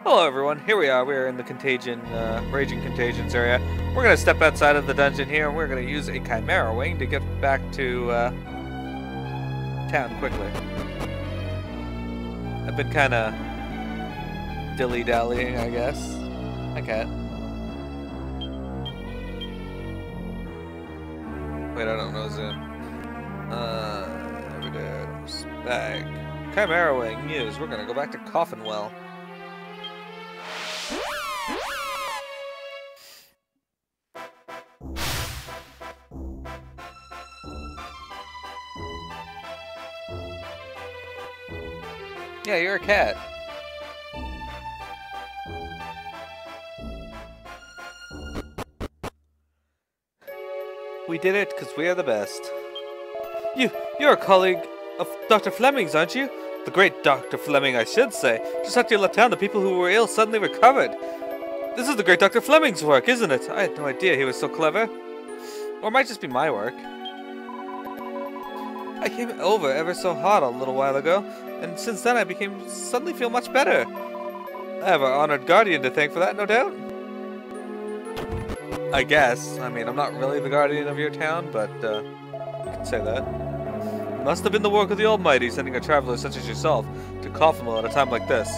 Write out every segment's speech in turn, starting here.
Hello everyone, here we are. We're in the Raging Contagions area. We're going to step outside of the dungeon here and we're going to use a Chimera Wing to get back to town quickly. I've been kind of dilly-dallying, I guess. I can't. Wait, I don't know Zoom. There we go. Bag. Chimera Wing used. We're going to go back to Coffinwell. Yeah, you're a cat. We did it because we are the best. You're a colleague of Dr. Fleming's, aren't you? The great Dr. Fleming, I should say. Just after you left town, the people who were ill suddenly recovered. This is the great Dr. Fleming's work, isn't it? I had no idea he was so clever. Or it might just be my work. I came over ever so hot a little while ago, and since then I suddenly feel much better. I have our honored guardian to thank for that, no doubt. I guess. I mean, I'm not really the guardian of your town, but you can say that. Must have been the work of the Almighty sending a traveler such as yourself to Coffinwell at a time like this.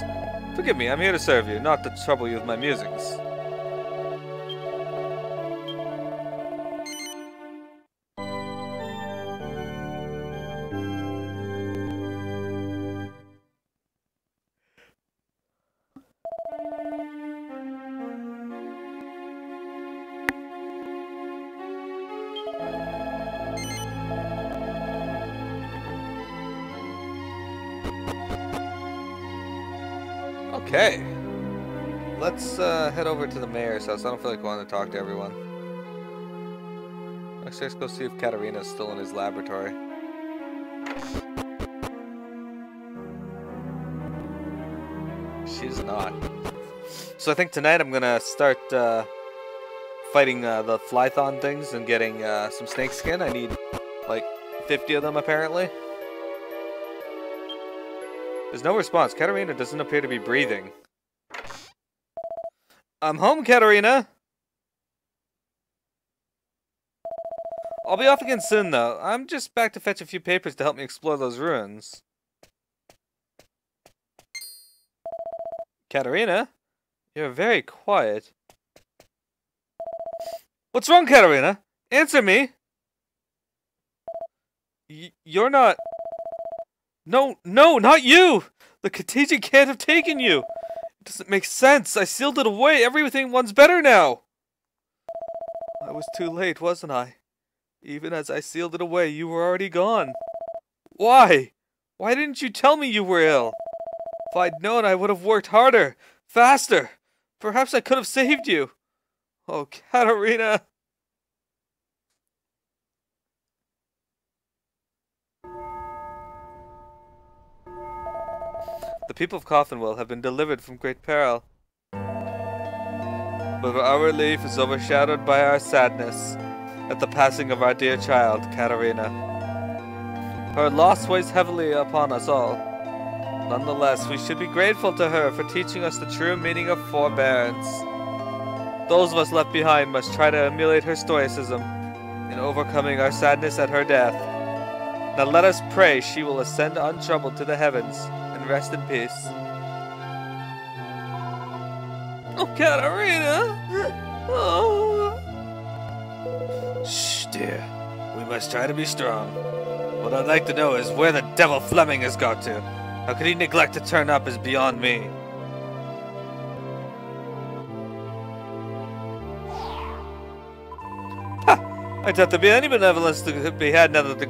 Forgive me, I'm here to serve you, not to trouble you with my musings. Okay, let's head over to the mayor's house. I don't feel like going to talk to everyone. Actually, let's go see if Katarina's still in his laboratory. She's not. So I think tonight I'm gonna start fighting the Flython things and getting some snake skin. I need like 50 of them apparently. There's no response. Katarina doesn't appear to be breathing. I'm home, Katarina! I'll be off again soon, though. I'm just back to fetch a few papers to help me explore those ruins. Katarina? You're very quiet. What's wrong, Katarina? Answer me! You're not... No, not you! The contagion can't have taken you! It doesn't make sense. I sealed it away. Everyone's better now. I was too late, wasn't I? Even as I sealed it away, you were already gone. Why? Why didn't you tell me you were ill? If I'd known, I would have worked harder, faster. Perhaps I could have saved you. Oh, Katarina. The people of Coffinwell have been delivered from great peril. But our relief is overshadowed by our sadness at the passing of our dear child, Katarina. Her loss weighs heavily upon us all. Nonetheless, we should be grateful to her for teaching us the true meaning of forbearance. Those of us left behind must try to emulate her stoicism in overcoming our sadness at her death. Now let us pray she will ascend untroubled to the heavens and rest in peace. Oh, Katarina! Oh. Shh, dear. We must try to be strong. What I'd like to know is where the devil Fleming has got to. How could he neglect to turn up is beyond me. Ha! I doubt there be any benevolence to be had now that the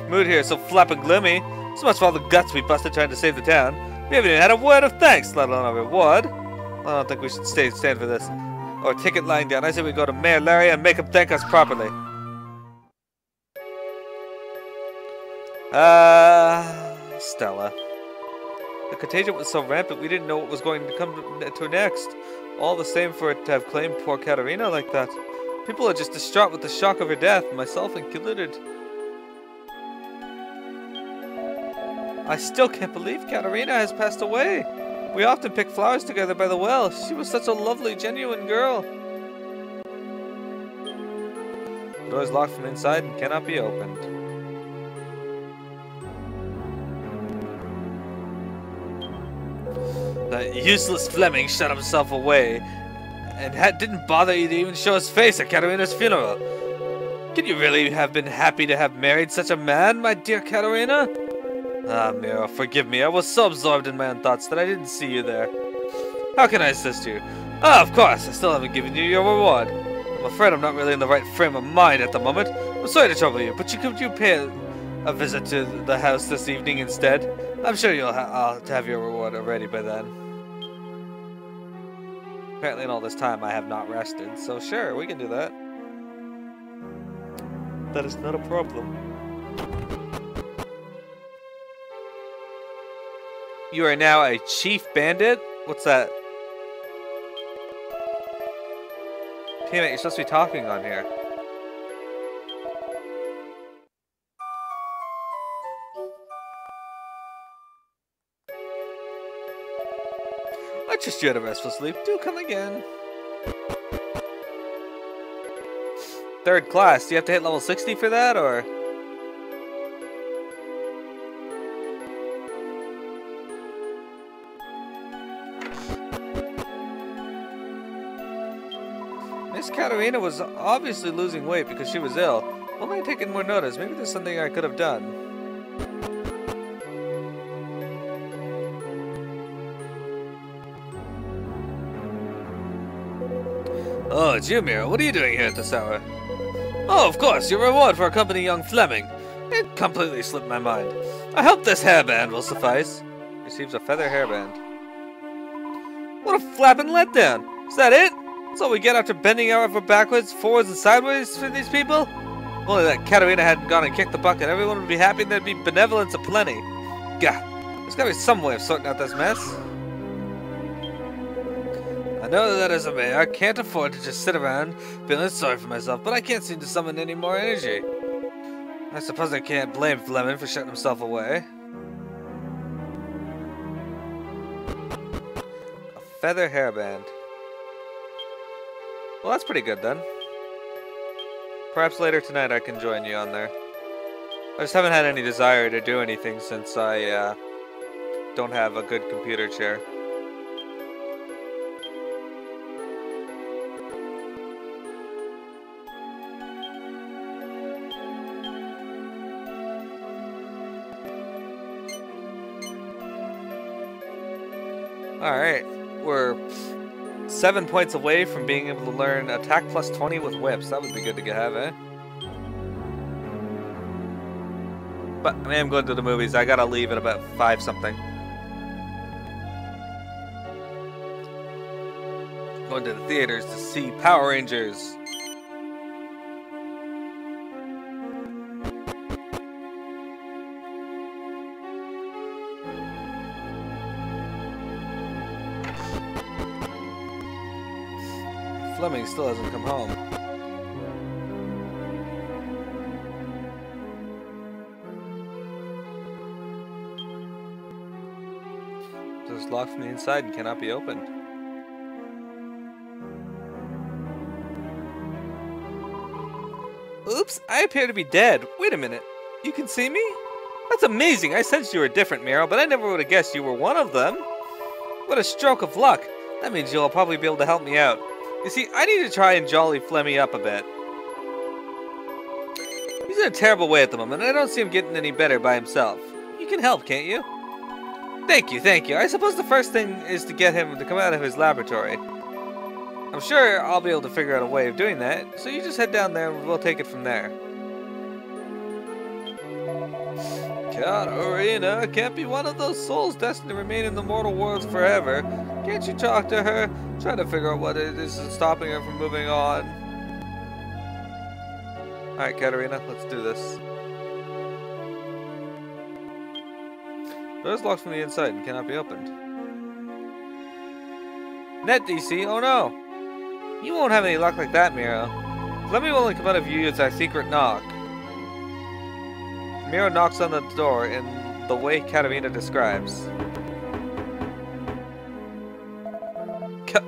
mood here is so flapping gloomy. So much for all the guts we busted trying to save the town. We haven't even had a word of thanks, let alone a reward. I don't think we should stand for this. Or a ticket lying down. I say we go to Mayor Larry and make him thank us properly. Stella. The contagion was so rampant we didn't know what was going to come to next. All the same for it to have claimed poor Katarina like that. People are just distraught with the shock of her death, myself included. I still can't believe Katarina has passed away. We often picked flowers together by the well. She was such a lovely, genuine girl. The door is locked from inside and cannot be opened. The useless Fleming shut himself away and didn't bother you to even show his face at Katarina's funeral. Could you really have been happy to have married such a man, my dear Katarina? Ah, Mearo, forgive me. I was so absorbed in my own thoughts that I didn't see you there. How can I assist you? Ah, of course. I still haven't given you your reward. I'm afraid I'm not really in the right frame of mind at the moment. I'm sorry to trouble you, but could you pay a visit to the house this evening instead? I'm sure you'll have your reward already by then. Apparently in all this time I have not rested, so sure, we can do that. That is not a problem. You are now a chief bandit? What's that? Damn it, you're supposed to be talking on here. I just you had a restful sleep. Do come again. 3rd class. Do you have to hit level 60 for that, or? Miss Katarina was obviously losing weight because she was ill. Why am I taking more notice? Maybe there's something I could have done. Oh, it's you, Mearo. What are you doing here at this hour? Oh, of course, your reward for accompanying young Fleming. It completely slipped my mind. I hope this hairband will suffice. Receives a feather hairband. What a flapping letdown. Is that it? That's all we get after bending over backwards, forwards, and sideways for these people? If only that Katarina hadn't gone and kicked the bucket, everyone would be happy and there'd be benevolence aplenty. Gah, there's gotta be some way of sorting out this mess. I know that as a mayor, I can't afford to just sit around feeling sorry for myself, but I can't seem to summon any more energy. I suppose I can't blame Fleming for shutting himself away. A feather hairband. Well, that's pretty good then. Perhaps later tonight I can join you on there. I just haven't had any desire to do anything since I don't have a good computer chair. Alright, we're 7 points away from being able to learn attack plus 20 with whips. That would be good to have, eh? But I am going to the movies. I gotta leave at about 5 something. Going to the theaters to see Power Rangers. Fleming still hasn't come home. It is locked from the inside and cannot be opened. Oops, I appear to be dead. Wait a minute. You can see me? That's amazing. I sensed you were different, Mearo, but I never would have guessed you were one of them. What a stroke of luck. That means you'll probably be able to help me out. You see, I need to try and jolly Flemmy up a bit. He's in a terrible way at the moment, and I don't see him getting any better by himself. You can help, can't you? Thank you, thank you. I suppose the first thing is to get him to come out of his laboratory. I'm sure I'll be able to figure out a way of doing that, so you just head down there and we'll take it from there. Katarina can't be one of those souls destined to remain in the mortal worlds forever. Can't you talk to her? Try to figure out what it is that's stopping her from moving on. Alright, Katarina, let's do this. Door is locked from the inside and cannot be opened. Net DC, oh no! You won't have any luck like that, Mearo. Fleming will only come out if you use our secret knock. Mearo knocks on the door in the way Katarina describes.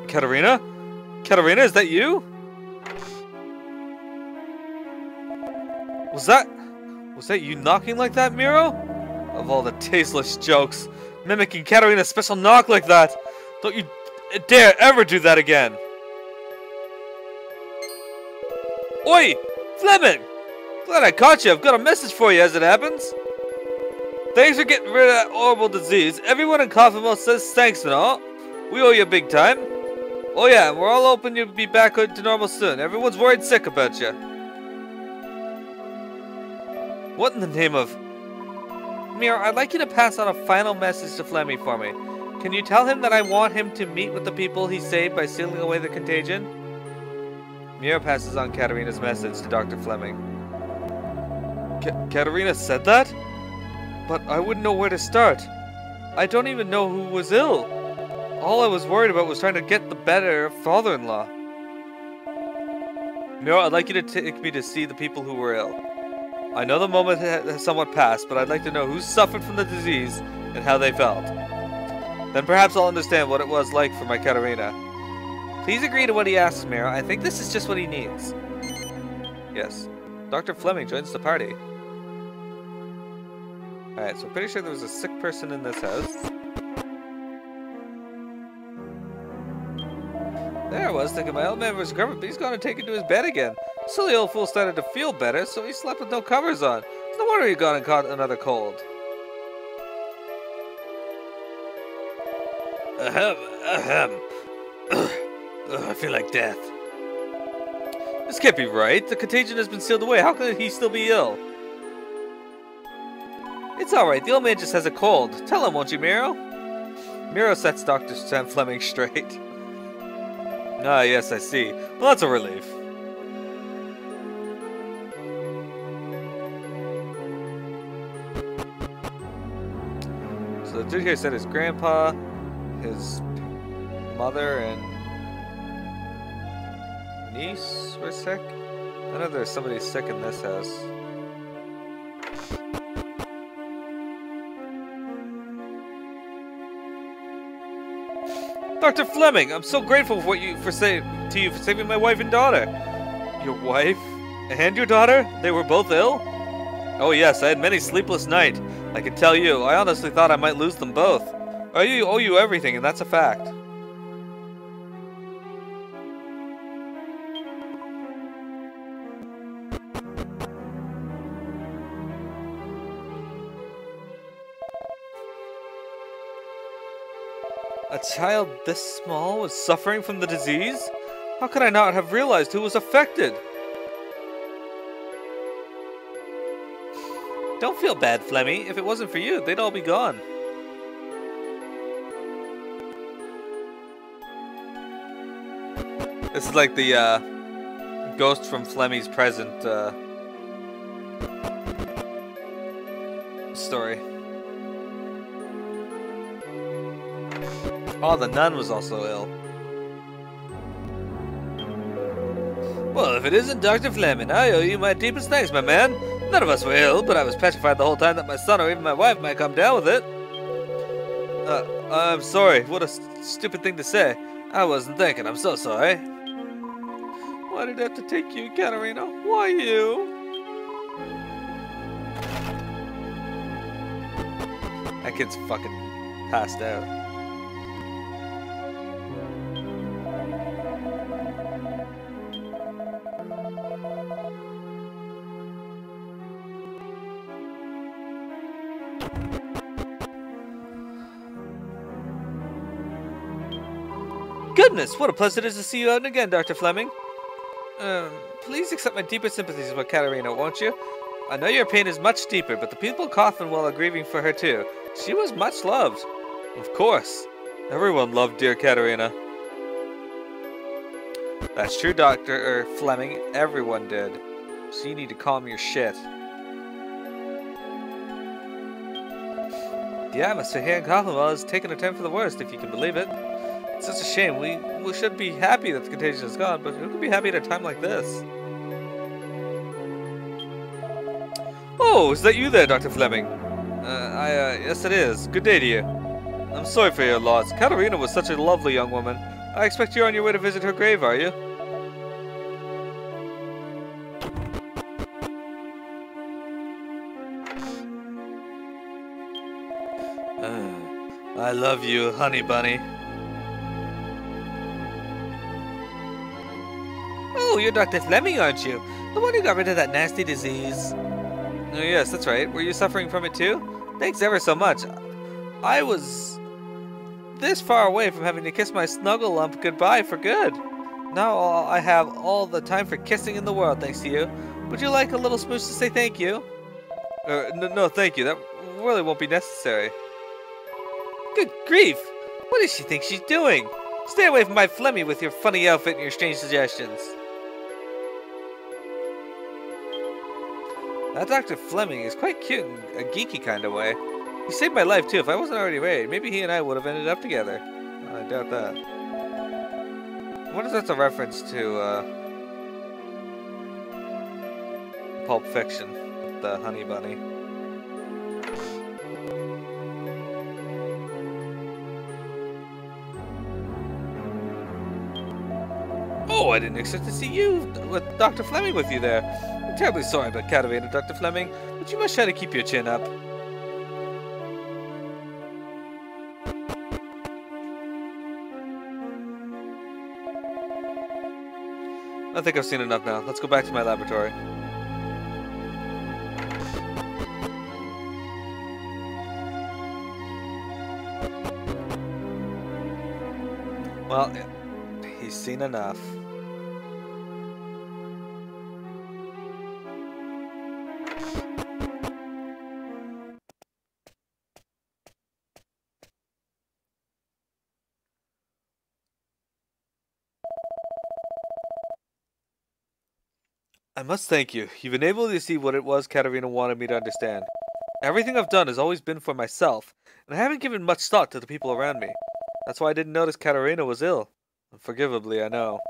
Katarina? Katarina, is that you? Was that you knocking like that, Miro? Of all the tasteless jokes, mimicking Katarina's special knock like that! Don't you dare ever do that again! Oi! Fleming! Glad I caught you. I've got a message for you as it happens. Thanks for getting rid of that horrible disease. Everyone in Coffinwell says thanks and all. We owe you big time. Oh yeah, and we're all hoping you'll be back to normal soon. Everyone's worried sick about you. What in the name of... Miro, I'd like you to pass on a final message to Fleming for me. Can you tell him that I want him to meet with the people he saved by sealing away the contagion? Miro passes on Katarina's message to Dr. Fleming. Katarina said that? But I wouldn't know where to start. I don't even know who was ill. All I was worried about was trying to get the better of father-in-law. Miro, I'd like you to take me to see the people who were ill. I know the moment has somewhat passed, but I'd like to know who suffered from the disease and how they felt. Then perhaps I'll understand what it was like for my Katarina. Please agree to what he asks, Miro. I think this is just what he needs. Yes. Dr. Fleming joins the party. Alright, so I'm pretty sure there was a sick person in this house. There I was, thinking my old man was grumpy, but he's gone and taken to his bed again. The silly old fool started to feel better, so he slept with no covers on. No wonder he gone and caught another cold. Ahem. I feel like death. This can't be right. The contagion has been sealed away. How could he still be ill? It's alright. The old man just has a cold. Tell him, won't you, Miro? Miro sets Dr. Sam Fleming straight. Ah, yes, I see. Well, that's a relief. So the dude here said his grandpa, his mother, and niece were sick. I know there's somebody sick in this house. Dr. Fleming, I'm so grateful for you for saving my wife and daughter. Your wife and your daughter? They were both ill? Oh yes, I had many sleepless nights. I can tell you, I honestly thought I might lose them both. I owe you everything, and that's a fact. A child this small was suffering from the disease? How could I not have realized who was affected? Don't feel bad, Flemmy. If it wasn't for you, they'd all be gone. This is like the ghost from Flemmy's present story. Oh, the nun was also ill. Well, if it isn't Dr. Fleming, I owe you my deepest thanks, my man. None of us were ill, but I was petrified the whole time that my son or even my wife might come down with it. I'm sorry. What a stupid thing to say. I wasn't thinking. I'm so sorry. Why did it have to take you, Katarina? Why you? That kid's fucking passed out. Goodness, what a pleasure it is to see you out again, Dr. Fleming. Please accept my deepest sympathies with Katarina, won't you? I know your pain is much deeper, but the people in Coffinwell are grieving for her too. She was much loved. Of course. Everyone loved dear Katarina. That's true, Dr. Fleming. Everyone did. So you need to calm your shit. The atmosphere here in Coffinwell is taking a turn for the worst, if you can believe it. It's such a shame. We should be happy that the contagion is gone, but who can be happy at a time like this? Oh, is that you there, Dr. Fleming? Yes it is. Good day to you. I'm sorry for your loss. Katarina was such a lovely young woman. I expect you're on your way to visit her grave, are you? I love you, honey bunny. Oh, you're Dr. Fleming, aren't you? The one who got rid of that nasty disease. Oh, yes, that's right. Were you suffering from it too? Thanks ever so much. I was this far away from having to kiss my snuggle lump goodbye for good. Now I have all the time for kissing in the world, thanks to you. Would you like a little smooch to say thank you? No, thank you. That really won't be necessary. Good grief! What does she think she's doing? Stay away from my Flemmy with your funny outfit and your strange suggestions. That Dr. Fleming is quite cute in a geeky kind of way. He saved my life too. If I wasn't already married, maybe he and I would have ended up together. I doubt that. What if that's a reference to Pulp Fiction with the Honey Bunny? Oh, I didn't expect to see you with Dr. Fleming with you there. I'm terribly sorry about Katarina, Dr. Fleming, but you must try to keep your chin up. I think I've seen enough now. Let's go back to my laboratory. Well, he's seen enough. I must thank you. You've enabled me to see what it was Katarina wanted me to understand. Everything I've done has always been for myself, and I haven't given much thought to the people around me. That's why I didn't notice Katarina was ill. Unforgivably, I know.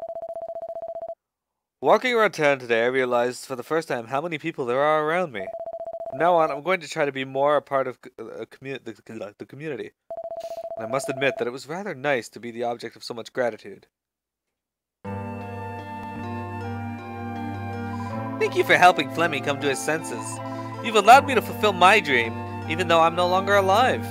Walking around town today, I realized for the first time how many people there are around me. From now on, I'm going to try to be more a part of the community. And I must admit that it was rather nice to be the object of so much gratitude. Thank you for helping Fleming come to his senses. You've allowed me to fulfill my dream, even though I'm no longer alive.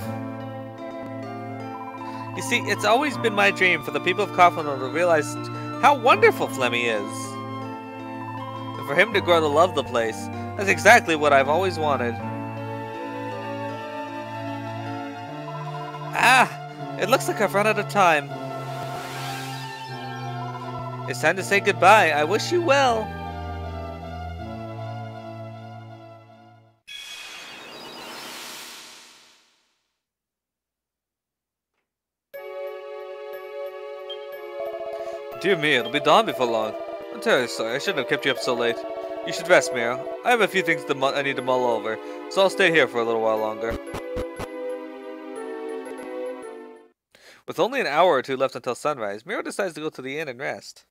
You see, it's always been my dream for the people of Coffinwell to realize how wonderful Fleming is. And for him to grow to love the place, that's exactly what I've always wanted. Ah, it looks like I've run out of time. It's time to say goodbye. I wish you well. Dear me, it'll be dawn before long. I'm terribly sorry, I shouldn't have kept you up so late. You should rest, Mearow. I have a few things I need to mull over, so I'll stay here for a little while longer. With only an hour or two left until sunrise, Mearow decides to go to the inn and rest.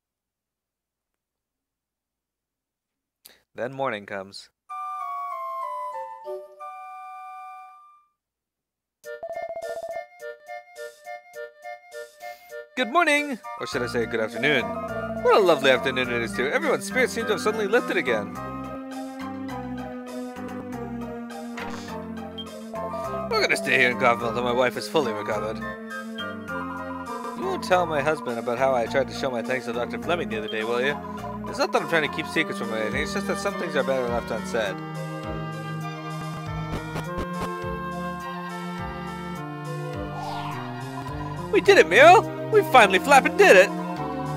Then morning comes. Good morning! Or should I say good afternoon? What a lovely afternoon it is too. Everyone's spirits seem to have suddenly lifted again. We're gonna stay here in Coffinwell until my wife is fully recovered. You won't tell my husband about how I tried to show my thanks to Dr. Fleming the other day, will you? It's not that I'm trying to keep secrets from anything, it's just that some things are better left unsaid. We did it, Mearow! We finally flappin' did it!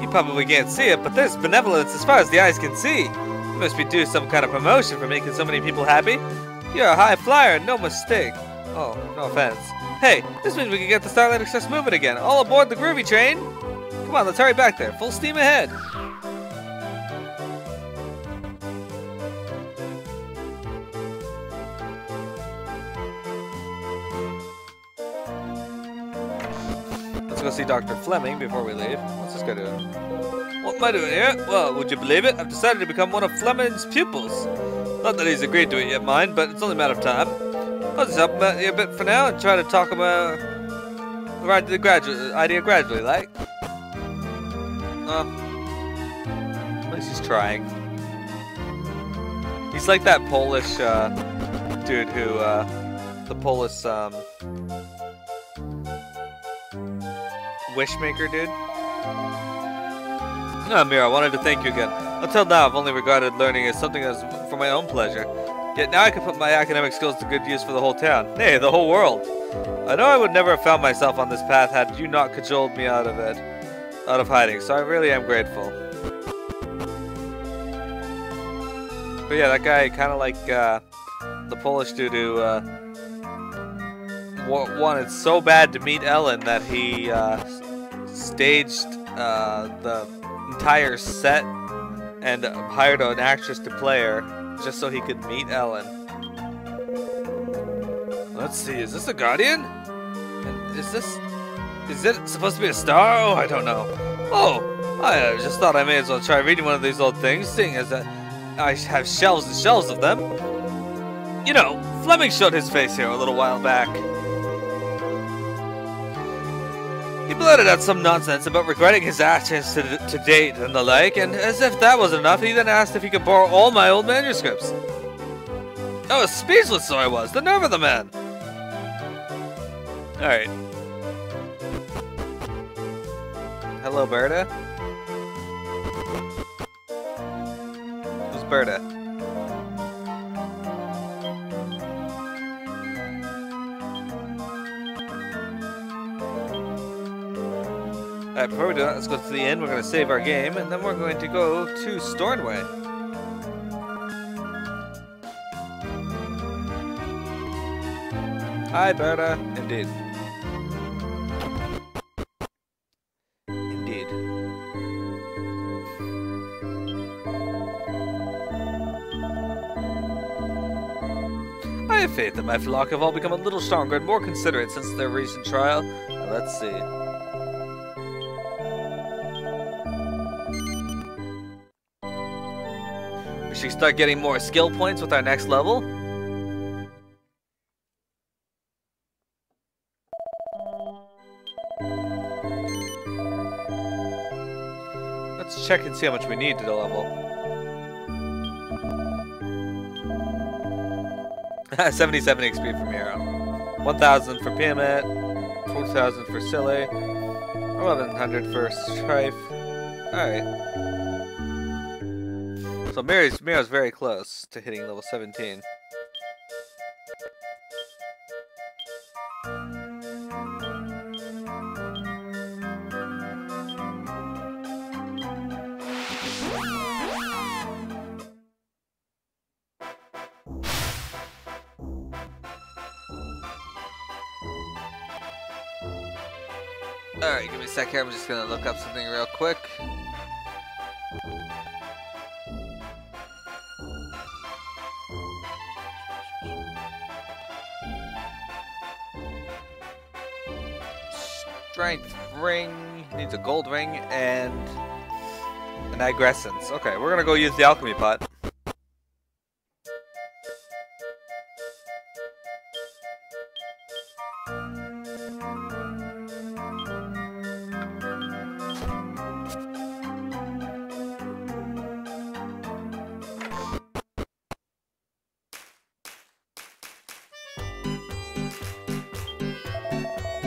You probably can't see it, but there's benevolence as far as the eyes can see. You must be due some kind of promotion for making so many people happy. You're a high flyer, no mistake. Oh, no offense. Hey, this means we can get the Starlight Express moving again. All aboard the groovy train! Come on, let's hurry back there. Full steam ahead. Let's go see Dr. Fleming before we leave. What's this guy doing? What am I doing here? Well, would you believe it? I've decided to become one of Fleming's pupils. Not that he's agreed to it yet, mind, but it's only a matter of time. I'll just help him out here a bit for now and try to talk him the idea gradually, like. At least he's trying. He's like that Polish dude who, the Polish Wishmaker dude. No, Mira, I wanted to thank you again. Until now, I've only regarded learning as something as for my own pleasure. Yet now I can put my academic skills to good use for the whole town. Nay, the whole world. I know I would never have found myself on this path had you not cajoled me out of it. Out of hiding, so I really am grateful. But yeah, that guy kind of like the Polish dude who wanted so bad to meet Ellen that he staged the entire set and hired an actress to play her just so he could meet Ellen. Let's see, is this a Guardian? Is it supposed to be a star? Oh, I don't know. Oh, I just thought I may as well try reading one of these old things, seeing as that I have shelves and shelves of them. You know, Fleming showed his face here a little while back. He blurted out some nonsense about regretting his actions to date and the like, and as if that wasn't enough, he then asked if he could borrow all my old manuscripts. I was speechless, so I was. The nerve of the man. Alright. Hello, Berta. Who's Berta? Alright, before we do that, let's go to the inn. We're going to save our game, and then we're going to go to Stornway. Hi, Berta. Indeed. Indeed. I have faith that my flock have all become a little stronger and more considerate since their recent trial. Now, let's see. We should start getting more skill points with our next level. Let's check and see how much we need to level. 77 XP for Miro. 1,000 for Piamet. 4,000 for Silly. 1,100 for Strife. Alright. So Miro's very close to hitting level 17. Alright, give me a sec here. I'm just gonna look up something real quick. Strength ring, needs a gold ring and an aggressence. Okay, we're gonna go use the alchemy pot.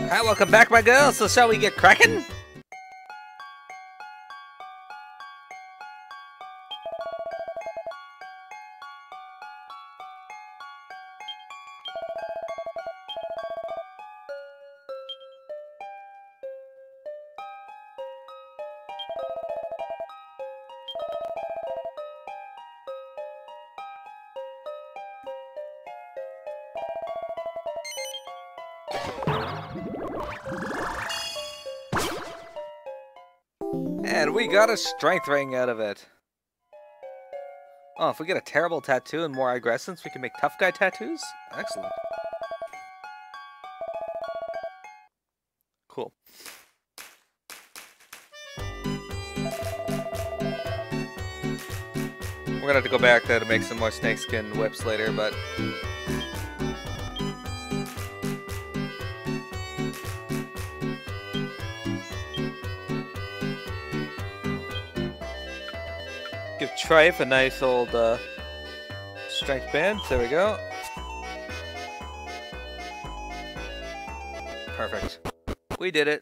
Hi, welcome back, my girl. So shall we get cracking? And we got a strength ring out of it. Oh, if we get a terrible tattoo and more aggressance, we can make tough guy tattoos? Excellent. Cool. We're gonna have to go back there to make some more snakeskin whips later, but... Give Trife a nice old strength band. There we go. Perfect. We did it.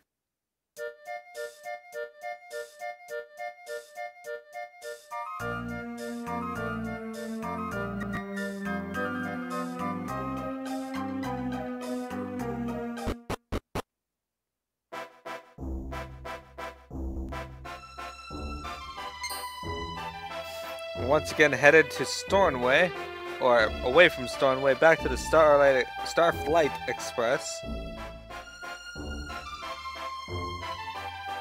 Once again headed to Stornway, or away from Stornway, back to the Starlight Express.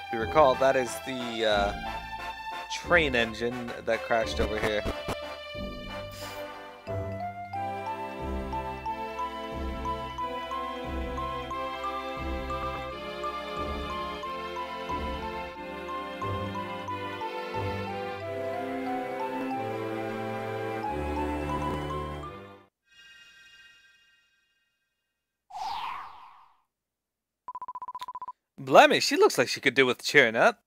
If you recall, that is the train engine that crashed over here. Blimey, she looks like she could do with cheering up.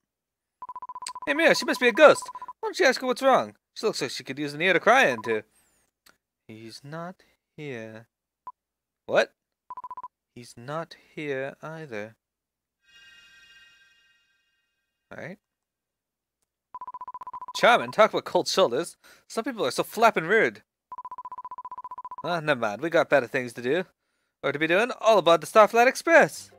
Hey Mia, she must be a ghost. Why don't you ask her what's wrong? She looks like she could use an ear to cry into. He's not here. What? He's not here either. Alright. Charming, talk about cold shoulders. Some people are so flapping rude. Ah, never mind, we got better things to do. Or to be doing, all about the Starlight Express.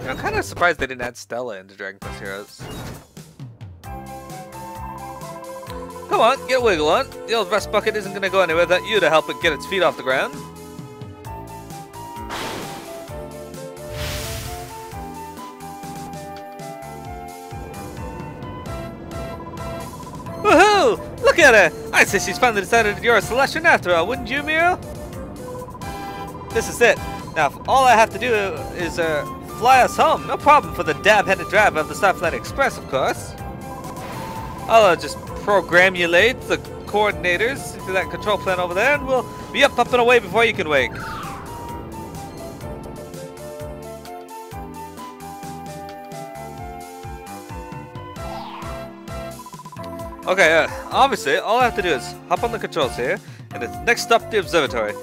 I'm kind of surprised they didn't add Stella into Dragon Quest Heroes. Come on, get a wiggle on. The old rest bucket isn't going to go anywhere without you to help it get its feet off the ground. Woohoo! Look at her! I'd say she's finally decided you're a Celestian after all, wouldn't you, Miro? This is it. Now, if all I have to do is fly us home. No problem for the dab-headed driver of the Starlight Express, of course. I'll just programulate the coordinators into that control plan over there, and we'll be up and away before you can wake. Okay, obviously, all I have to do is hop on the controls here, and it's next up the observatory.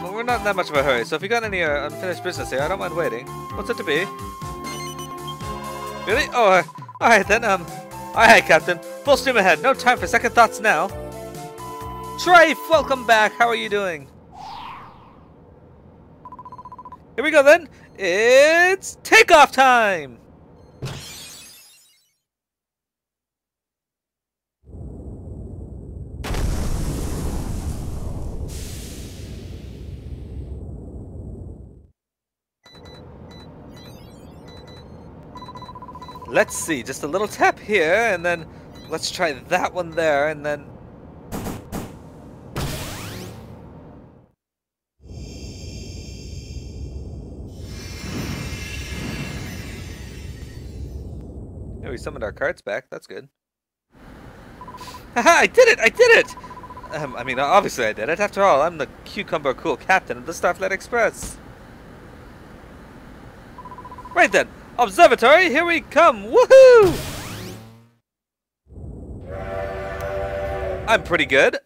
We're not in that much of a hurry, so if you got any unfinished business here, I don't mind waiting. What's it to be? Really? Oh, alright then, alright, Captain. Full stream ahead. No time for second thoughts now. Trife, welcome back. How are you doing? Here we go then. It's takeoff time! Let's see, just a little tap here, and then let's try that one there, and then... Yeah, we summoned our cards back, that's good. Haha, I did it! I did it! I mean, obviously I did it. After all, I'm the cucumber cool captain of the Starlight Express. Right then. Observatory, here we come! Woohoo! I'm pretty good.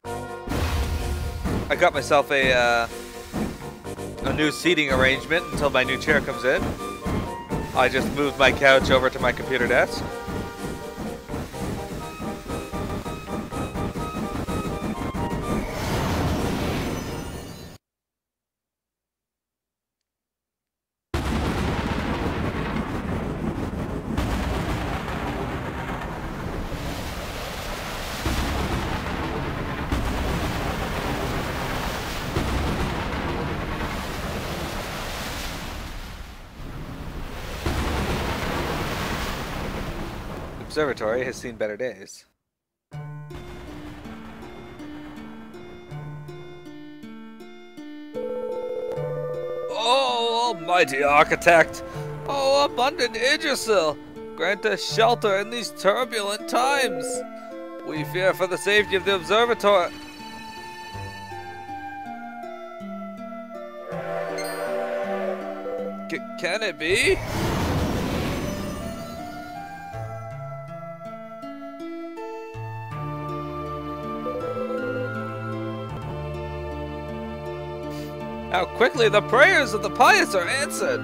I got myself a new seating arrangement until my new chair comes in. I just moved my couch over to my computer desk. Observatory has seen better days. Oh, almighty architect! Oh, abundant Idrisil! Grant us shelter in these turbulent times! We fear for the safety of the observatory. Can it be? How quickly the prayers of the pious are answered!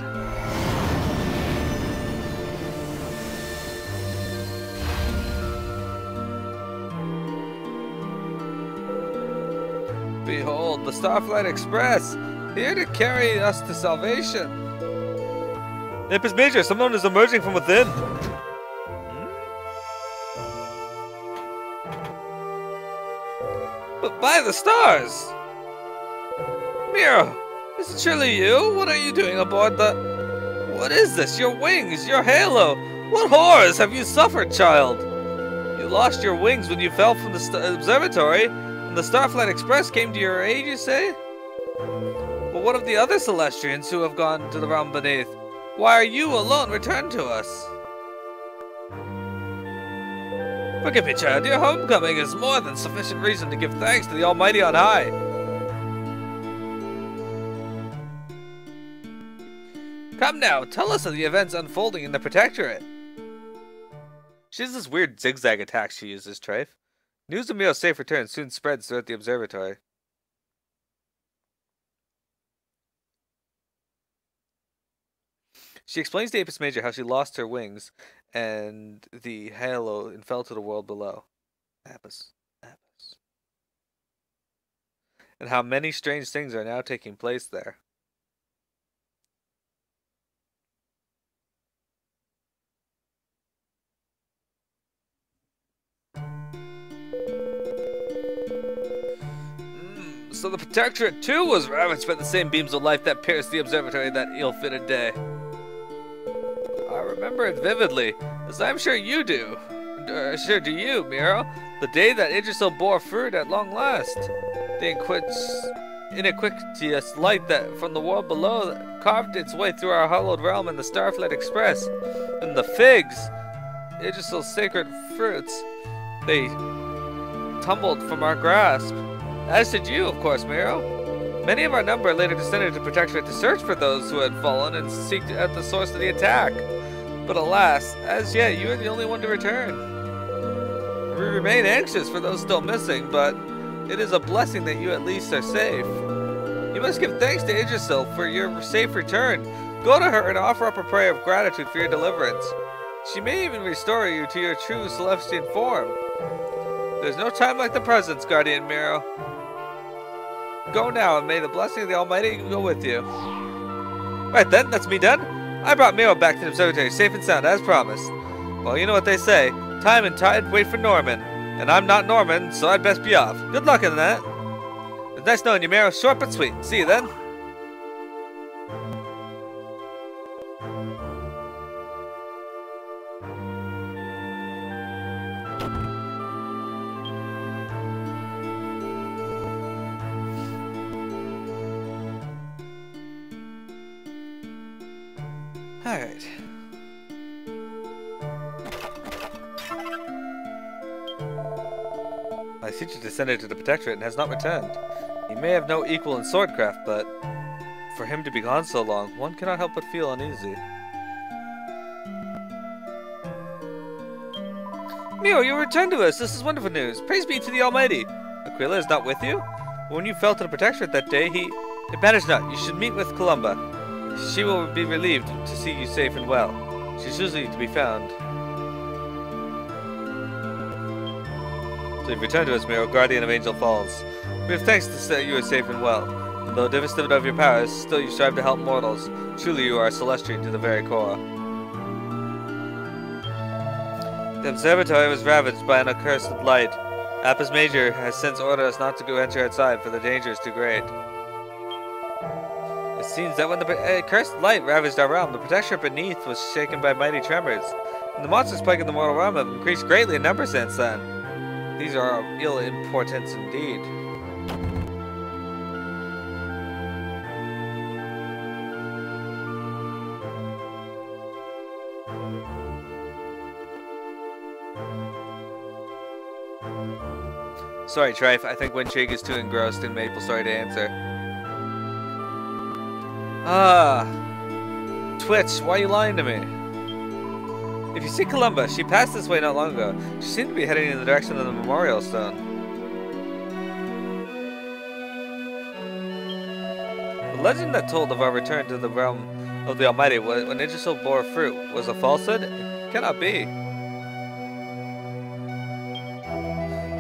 Behold, the Starlight Express, here to carry us to salvation. Apis Major, someone is emerging from within. But by the stars! Miro, is it surely you? What are you doing aboard the... What is this? Your wings, your halo. What horrors have you suffered, child? You lost your wings when you fell from the observatory, and the Starlight Express came to your aid, you say? But what of the other Celestians who have gone to the realm beneath? Why are you alone returned to us? Forgive me, child. Your homecoming is more than sufficient reason to give thanks to the Almighty on high. Come now, tell us of the events unfolding in the Protectorate. She has this weird zigzag attack she uses, Trafe. News of Miro's safe return soon spreads throughout the observatory. She explains to Apis Major how she lost her wings and the halo and fell to the world below. Apis. And how many strange things are now taking place there. So the Protectorate too was ravaged by the same beams of light that pierced the observatory that ill-fitted day. I remember it vividly, as I'm sure you do. Sure do you, Miro. The day that Idrisil bore fruit at long last. The iniquitous light that from the world below carved its way through our hallowed realm in the Starlight Express. And the figs, Idrisil's sacred fruits, they tumbled from our grasp. As did you, of course, Miro. Many of our number later descended to Protectorate to search for those who had fallen and seek out the source of the attack. But alas, as yet, you are the only one to return. We remain anxious for those still missing, but it is a blessing that you at least are safe. You must give thanks to Idrisil for your safe return. Go to her and offer up a prayer of gratitude for your deliverance. She may even restore you to your true Celestian form. There's no time like the present, Guardian Miro. Go now, and may the blessing of the Almighty go with you. Right then, that's me done. I brought Miro back to the observatory safe and sound, as promised. Well, you know what they say. Time and tide wait for Norman. And I'm not Norman, so I'd best be off. Good luck in that. It's nice knowing you, Miro. Short but sweet. See you then. Alright. My teacher descended to the Protectorate and has not returned. He may have no equal in swordcraft, but for him to be gone so long, one cannot help but feel uneasy. Miro, you returned to us! This is wonderful news! Praise be to the Almighty! Aquila is not with you? When you fell to the Protectorate that day, It matters not. You should meet with Columba. She will be relieved to see you safe and well. She's usually to be found. So you've returned to us, Miro, guardian of Angel Falls. We have thanks to say you are safe and well. And though devastated of your powers, still you strive to help mortals. Truly you are a Celestian to the very core. The observatory was ravaged by an accursed light. Apis Major has since ordered us not to go enter outside, for the danger is too great. It seems that when the accursed light ravaged our realm, the Protectorate beneath was shaken by mighty tremors, and the monsters plaguing the mortal realm have increased greatly in number since then. These are of ill importance indeed. Sorry, Trife, I think Windshake is too engrossed in Maple Story to answer. Twitch, why are you lying to me? If you see Columba, she passed this way not long ago. She seemed to be heading in the direction of the Memorial Stone. The legend that told of our return to the realm of the Almighty when Yggdrasil bore fruit was a falsehood? It cannot be.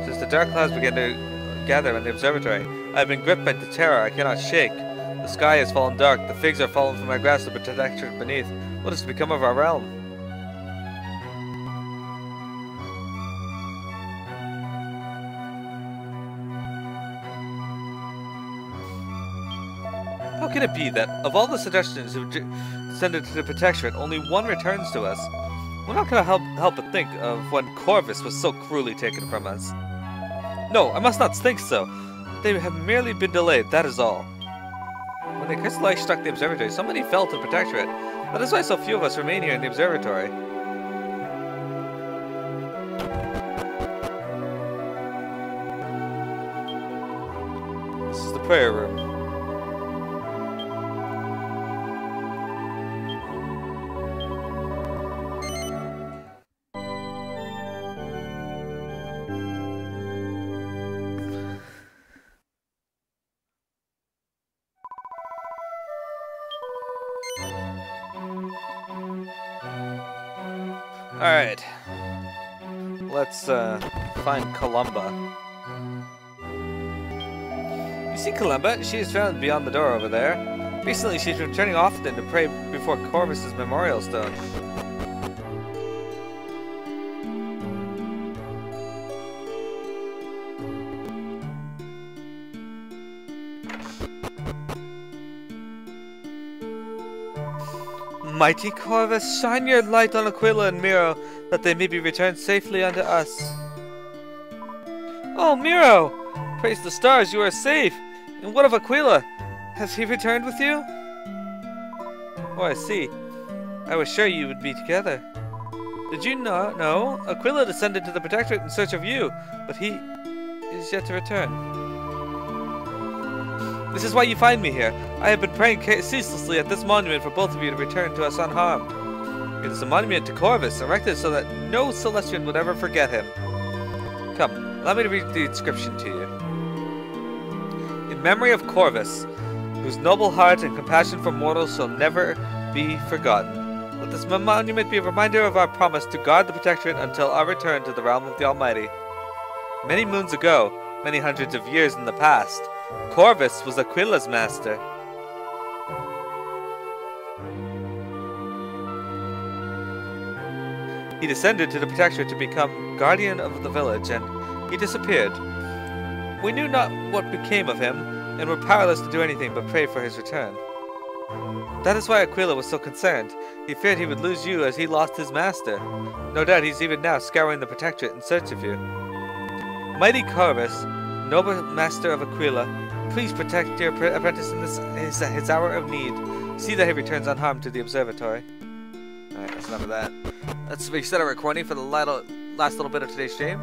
Since the dark clouds began to gather in the observatory, I have been gripped by the terror I cannot shake. The sky has fallen dark, the figs are fallen from my grasp of the Protectorate beneath. What is to become of our realm? How can it be that, of all the suggestions who send it to the Protectorate, only one returns to us? We're not going to help but think of when Corvus was so cruelly taken from us. No, I must not think so. They have merely been delayed, that is all. When the crystal ice struck the observatory, so many fell to the Protectorate. That is why so few of us remain here in the observatory. This is the prayer room. Alright, let's find Columba. You see Columba? She is found beyond the door over there. Recently she's been returning often to pray before Corvus's memorial stone. Mighty Corvus, shine your light on Aquila and Mearo, that they may be returned safely unto us. Oh, Mearo! Praise the stars, you are safe! And what of Aquila? Has he returned with you? Oh, I see. I was sure you would be together. Did you not know? Aquila descended to the Protectorate in search of you, but he is yet to return. This is why you find me here. I have been praying ceaselessly at this monument for both of you to return to us unharmed. It is a monument to Corvus, erected so that no Celestian would ever forget him. Come, allow me to read the inscription to you. In memory of Corvus, whose noble heart and compassion for mortals shall never be forgotten. Let this monument be a reminder of our promise to guard the Protectorate until our return to the realm of the Almighty. Many moons ago, many hundreds of years in the past, Corvus was Aquila's master. He descended to the Protectorate to become guardian of the village, and he disappeared. We knew not what became of him, and were powerless to do anything but pray for his return. That is why Aquila was so concerned. He feared he would lose you as he lost his master. No doubt he's even now scouring the Protectorate in search of you. Mighty Corvus, noble master of Aquila, please protect your apprentice in his hour of need. See that he returns unharmed to the observatory. Alright, that's enough of that. Let's reset our recording for the last little bit of today's stream.